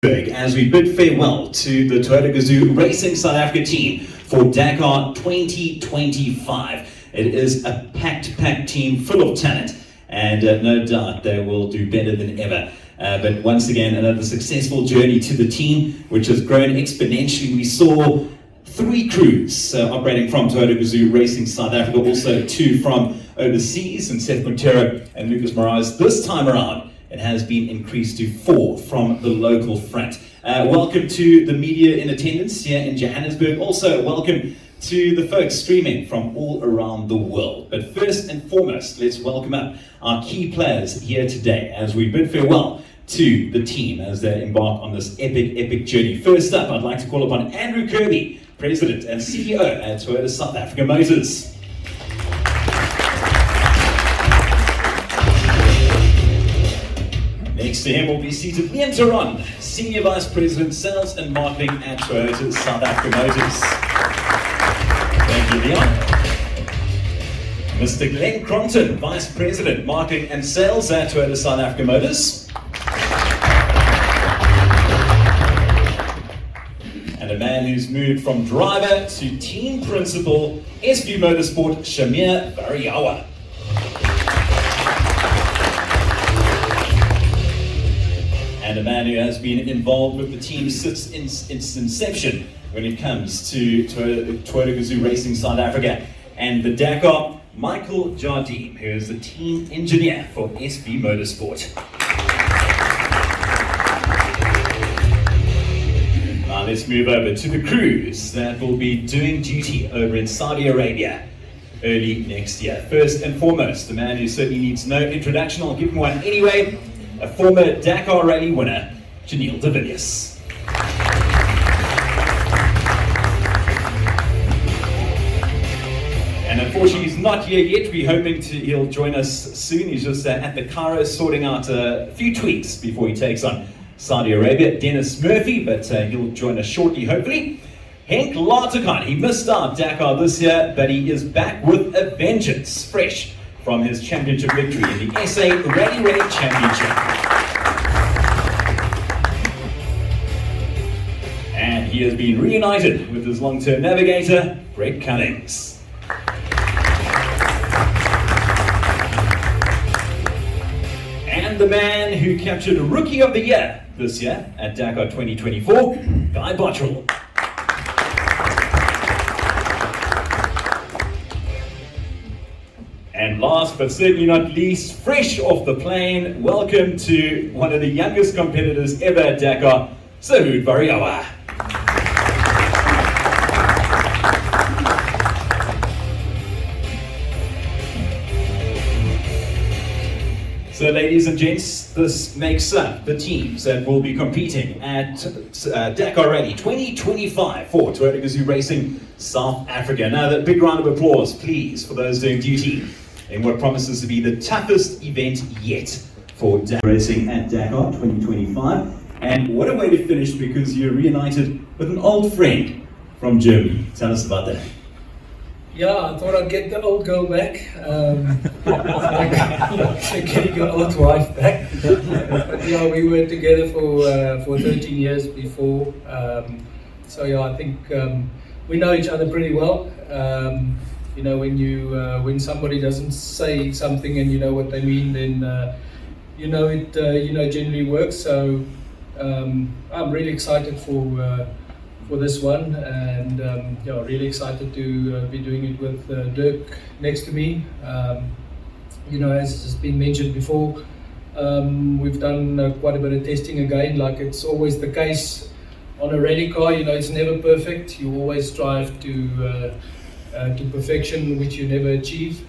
As we bid farewell to the Toyota Gazoo Racing South Africa team for Dakar 2025. It is a packed team full of talent, and no doubt they will do better than ever. But once again, another successful journey to the team, which has grown exponentially. We saw 3 crews operating from Toyota Gazoo Racing South Africa, also 2 from overseas, and Seth Montero and Lucas Moraes. This time around, it has been increased to 4 from the local front. Welcome to the media in attendance here in Johannesburg. Also, welcome to the folks streaming from all around the world. But first and foremost, let's welcome up our key players here today as we bid farewell to the team as they embark on this epic journey. First up, I'd like to call upon Andrew Kirby, President and CEO at Toyota South Africa Motors. Next to him will be seated Leon Teron, Senior Vice President, Sales and Marketing at Toyota South Africa Motors. Thank you, Leon. Mr. Glenn Crompton, Vice President, Marketing and Sales at Toyota South Africa Motors. And a man who's moved from driver to team principal, SV Motorsport, Shamir Variawa. And a man who has been involved with the team since its inception when it comes to Toyota Gazoo Racing South Africa and the Dakar, Michael Jardim, who is the team engineer for SV Motorsport. Now let's move over to the crews that will be doing duty over in Saudi Arabia early next year. First and foremost, the man who certainly needs no introduction, I'll give him one anyway. A former Dakar Rally winner, Giniel and Dirk. And unfortunately he's not here yet. We're hoping he'll join us soon. He's just at the Cairo sorting out a few tweaks before he takes on Saudi Arabia. Dennis Murphy, but he'll join us shortly, hopefully. Henk Lartekan, he missed out Dakar this year, but he is back with a vengeance, fresh from his championship victory in the SA Rally Raid Championship. And he has been reunited with his long-term navigator, Brett Cummings. And the man who captured Rookie of the Year this year at Dakar 2024, Guy Bottrell. And last but certainly not least, fresh off the plane, welcome to one of the youngest competitors ever at Dakar, Saood Variawa. So ladies and gents, this makes up the teams that will be competing at Dakar Rally 2025 for Toyota Gazoo Racing South Africa. Now, a big round of applause, please, for those doing duty in what promises to be the toughest event yet for Dakar Racing at Dakar 2025. And what a way to finish, because you're reunited with an old friend from Germany. Tell us about that. Yeah, I thought I'd get the old girl back. Getting your old wife back. But yeah, we were together for 13 years before. So yeah, I think we know each other pretty well. You know, when somebody doesn't say something and you know what they mean, then you know it generally works. So I'm really excited for this one, and yeah, really excited to be doing it with Dirk next to me. You know, as has been mentioned before, we've done quite a bit of testing again, like it's always the case on a rally car. You know, it's never perfect. You always strive to perfection, which you never achieve.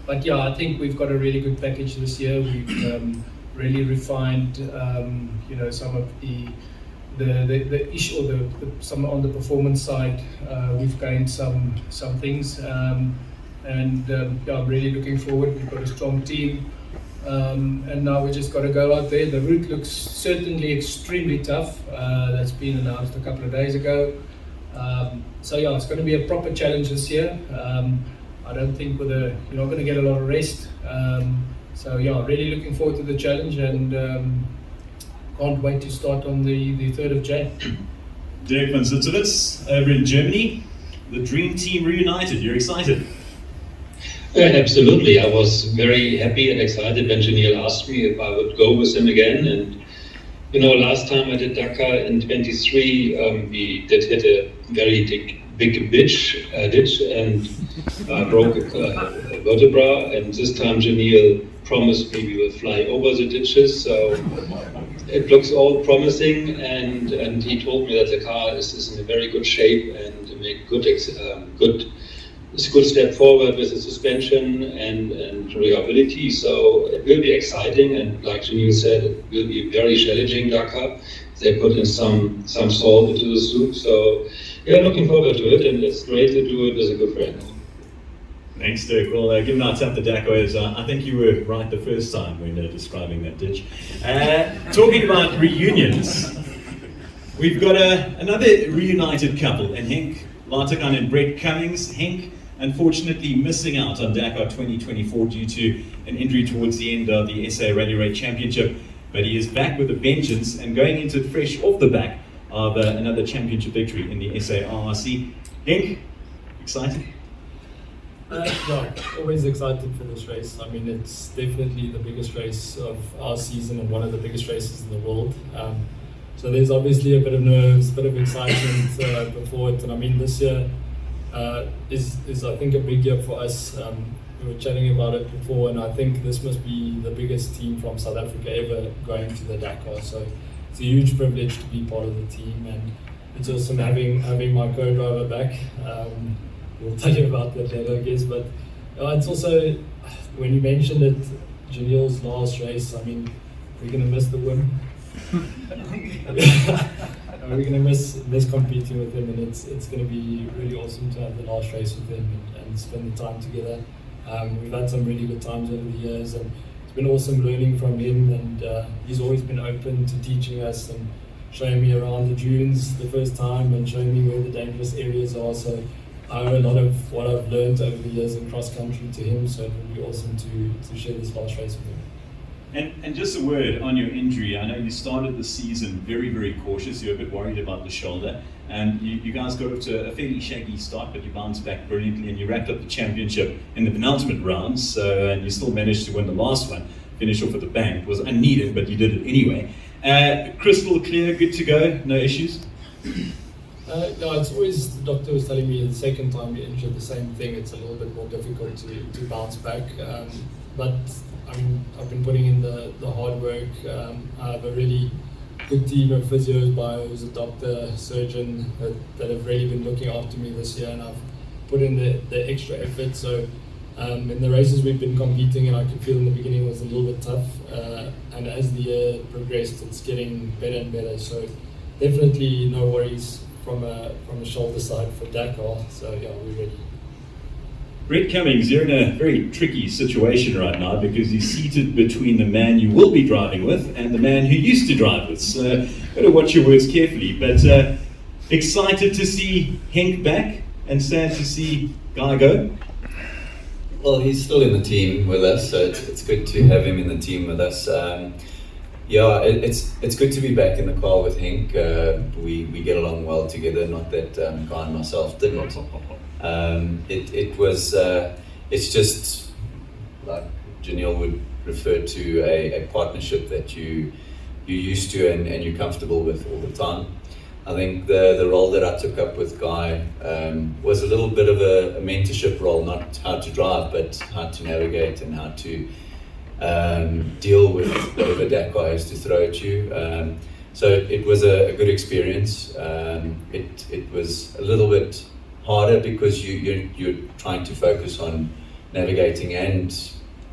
But yeah, I think we've got a really good package this year. We've really refined, you know, some of the issue, or some on the performance side. We've gained some things, and yeah, I'm really looking forward. We've got a strong team, and now we just got to go out there. The route looks certainly extremely tough. That's been announced a couple of days ago. So yeah, it's going to be a proper challenge this year. I don't think you're not going to get a lot of rest. So yeah, really looking forward to the challenge, and can't wait to start on the 3rd of January. Dirk van Zitzowitz over in Germany, the dream team reunited. You're excited? Yeah, absolutely. I was very happy and excited when Giniel asked me if I would go with him again. And you know, last time I did Dakar in 23, we did hit a very big ditch and broke a vertebra. And this time Giniel promised me we will fly over the ditches. So it looks all promising, and he told me that the car is in a very good shape and make it's a good step forward with the suspension and reliability. So it will be exciting, and like Giniel said, it will be very challenging Dakar. They put in some salt into the soup. So yeah, looking forward to it, and it's great to do it with a good friend. Thanks, Dirk. Well, given our tap the Dakar is, I think you were right the first time when describing that ditch. Talking about reunions, we've got another reunited couple, and Henk and Brett Cummings. Henk, unfortunately, missing out on Dakar 2024 due to an injury towards the end of the SA Rally Raid Championship, but he is back with a vengeance and going into it fresh off the back of another championship victory in the SA RRC. Henk, excited? Yeah, always excited for this race. I mean, it's definitely the biggest race of our season and one of the biggest races in the world. So there's obviously a bit of nerves, a bit of excitement before it. And I mean, this year is I think a big year for us. We were chatting about it before, and I think this must be the biggest team from South Africa ever going to the Dakar. So it's a huge privilege to be part of the team, and it's awesome having my co-driver back. We'll tell you about that later, I guess. But it's also, when you mentioned it, Giniel's last race, I mean, we're going to miss the win. We're going to miss competing with him, and it's going to be really awesome to have the last race with him and spend the time together. We've had some really good times over the years, and it's been awesome learning from him, and he's always been open to teaching us and showing me around the dunes the first time and showing me where the dangerous areas are. So I owe a lot of what I've learned over the years in cross country to him, so it would be awesome to share this last race with him. And just a word on your injury. I know you started the season very, very cautious. You were a bit worried about the shoulder, and you guys got off to a fairly shaky start, but you bounced back brilliantly, and you wrapped up the championship in the penultimate rounds. So, and you still managed to win the last one, finish off with a bang. It was unneeded, but you did it anyway. Crystal clear, good to go, no issues. No, it's always, the doctor was telling me the second time you injured the same thing, it's a little bit more difficult to bounce back. But I mean, I've been putting in the hard work. I have a really good team of physios, bios, a doctor, surgeon that have really been looking after me this year, and I've put in the extra effort. So in the races we've been competing, and I could feel in the beginning it was a little bit tough, and as the year progressed, it's getting better and better. So definitely no worries from a shoulder side for Dakar. So yeah, we're ready. Brett Cummings, you're in a very tricky situation right now because you're seated between the man you will be driving with and the man who used to drive with. So better watch your words carefully. But excited to see Henk back and sad to see Guy go. Well, he's still in the team with us, so it's good to have him in the team with us. Yeah, it's good to be back in the car with Henk. We get along well together. Not that Guy and myself didn't. It's just like Giniel would refer to a partnership that you're used to and you're comfortable with all the time. I think the role that I took up with Guy was a little bit of a mentorship role, not how to drive, but how to navigate and how to deal with whatever Dakar has to throw at you. So it was a good experience. It was a little bit harder because you're trying to focus on navigating and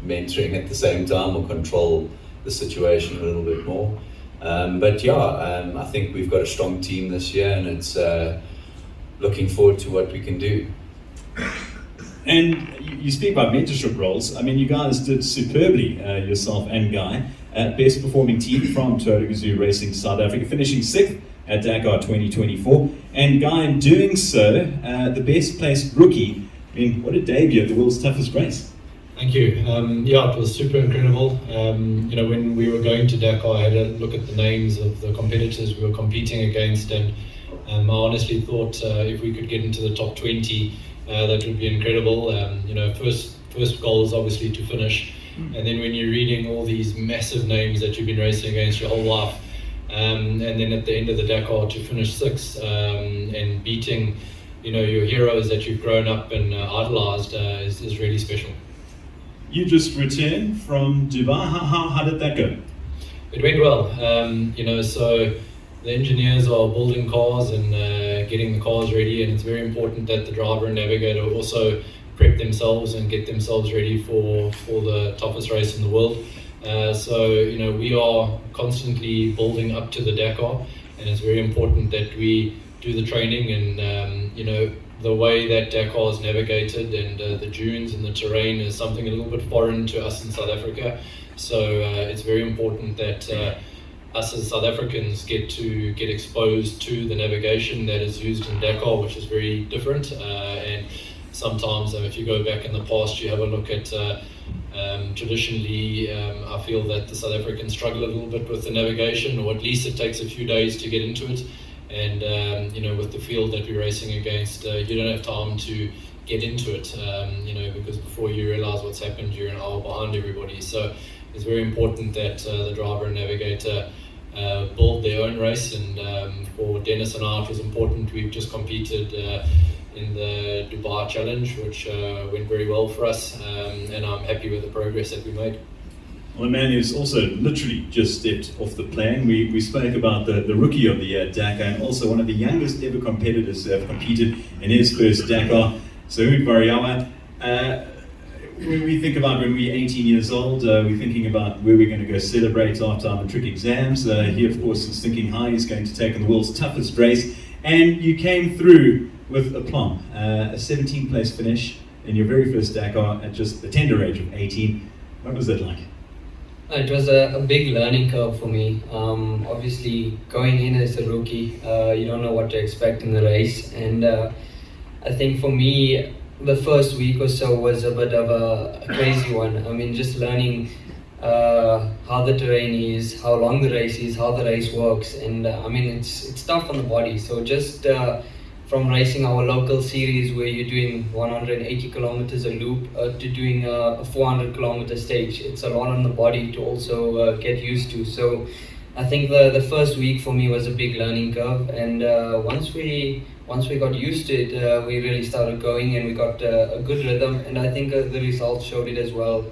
mentoring at the same time, or control the situation a little bit more. But yeah, I think we've got a strong team this year, and it's looking forward to what we can do. And you speak about mentorship roles. I mean, you guys did superbly, yourself and Guy. Best performing team from Toyota Gazoo Racing South Africa, finishing 6th at Dakar 2024. And Guy, in doing so, the best placed rookie. I mean, what a debut at the world's toughest race. Thank you. Yeah, it was super incredible. When we were going to Dakar, I had a look at the names of the competitors we were competing against, and I honestly thought if we could get into the top 20, that would be incredible. First goal is obviously to finish, and then when you're reading all these massive names that you've been racing against your whole life, and then at the end of the Dakar to finish sixth and beating, your heroes that you've grown up and idolized is really special. You just returned from Dubai. How did that go? It went well. So the engineers are building cars and getting the cars ready, and it's very important that the driver and navigator also prep themselves and get themselves ready for the toughest race in the world. We are constantly building up to the Dakar, and it's very important that we do the training and the way that Dakar is navigated and the dunes and the terrain is something a little bit foreign to us in South Africa. So it's very important that us as South Africans get exposed to the navigation that is used in Dakar, which is very different. And sometimes, if you go back in the past, you have a look at traditionally, I feel that the South Africans struggle a little bit with the navigation, or at least it takes a few days to get into it. And with the field that we're racing against, you don't have time to get into it, because before you realize what's happened, you're an hour behind everybody. So it's very important that the driver and navigator build their own race. And for Dennis and I, it was important. We've just competed in the Dubai Challenge, which went very well for us, and I'm happy with the progress that we made. Well, a man who's also literally just stepped off the plane. We spoke about the rookie of the year, Dakar, and also one of the youngest ever competitors who have competed in his first Dakar, Saood. When we think about when we're 18 years old, we're thinking about where we're going to go celebrate after our matric exams. He, of course, is thinking high. He's going to take on the world's toughest race, and you came through with aplomb, a 17th place finish in your very first Dakar at just the tender age of 18. What was that like? It was a big learning curve for me. Obviously, going in as a rookie, you don't know what to expect in the race. And I think for me, the first week or so was a bit of a crazy one. I mean, just learning how the terrain is, how long the race is, how the race works. And it's tough on the body. So just from racing our local series where you're doing 180 kilometers a loop to doing a 400 kilometer stage, it's a lot on the body to also get used to. So I think the first week for me was a big learning curve, and once we got used to it, we really started going, and we got a good rhythm, and I think the results showed it as well,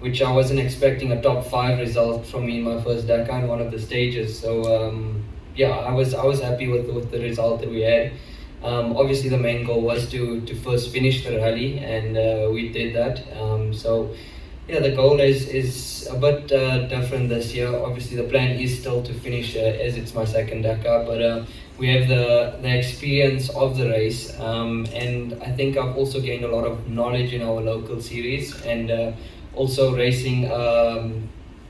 which I wasn't expecting a top 5 result from me in my first Dakar in one of the stages. So I was happy with the result that we had. Obviously the main goal was to first finish the rally, and we did that. The goal is a bit different this year. Obviously the plan is still to finish as it's my second Dakar, but we have the experience of the race, and I think I've also gained a lot of knowledge in our local series, and also racing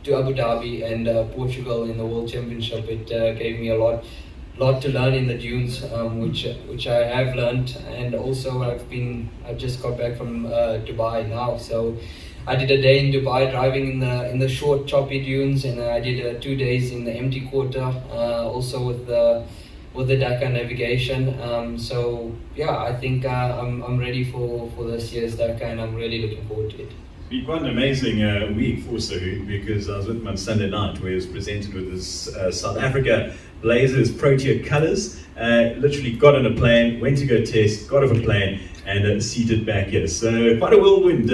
to Abu Dhabi and Portugal in the World Championship. It gave me a lot to learn in the dunes, which I have learned, and also I've just got back from Dubai now. So I did a day in Dubai driving in the short choppy dunes, and I did 2 days in the empty quarter, also with the Dakar navigation. I think I'm ready for this year's Dakar, and I'm really looking forward to it. It's been quite an amazing week for Saood, because I was with him on Sunday night where he was presented with his South Africa Blazers Protea colours. Literally got on a plane, went to go test, got off a plane, and seated back here. So quite a whirlwind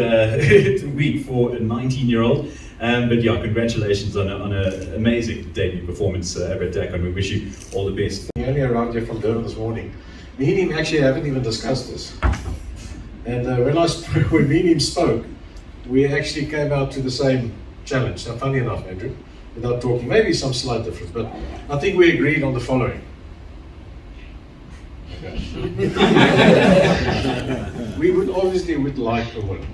week for a 19-year-old. But yeah, congratulations on an amazing debut performance at Dakar, and we wish you all the best. He only arrived here from Durban this morning. Me and him actually haven't even discussed this. And when me and him spoke, we actually came out to the same challenge. So funny enough, Andrew, without talking, maybe some slight difference, but I think we agreed on the following. Okay. We would like a win.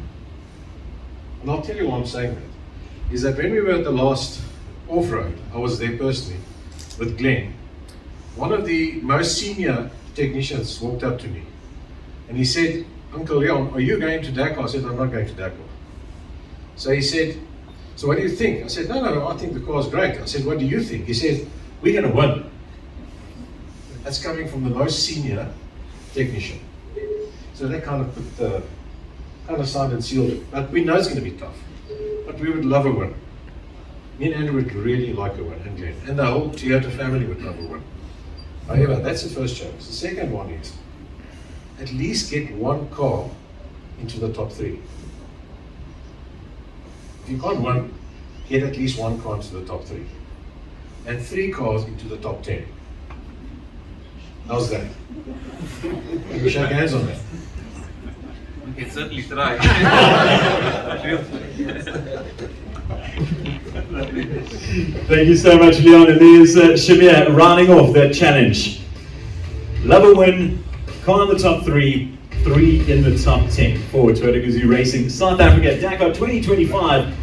And I'll tell you why I'm saying that. Is that when we were at the last off-road, I was there personally with Glenn. One of the most senior technicians walked up to me and he said, "Uncle Leon, are you going to Dakar?" I said, "I'm not going to Dakar." So he said, so what do you think? I said, no, I think the car's great. I said, what do you think? He said, we're going to win. That's coming from the most senior technician. So that kind of put the, kind of signed and sealed it. But we know it's going to be tough. But we would love a win. Me and Andrew would really like a win, and Glenn. And the whole Toyota family would love a win. However, that's the first challenge. The second one is, at least get one car into the top 3. If you can't win, get at least one car into the top 3. And 3 cars into the top 10. How's that? Can we shake hands on that? We can certainly try. Thank you so much, Leon. And there's Shamir rounding off that challenge. Love a win, car in the top 3, 3 in the top 10 for Toyota Gazoo Racing South Africa Dakar 2025.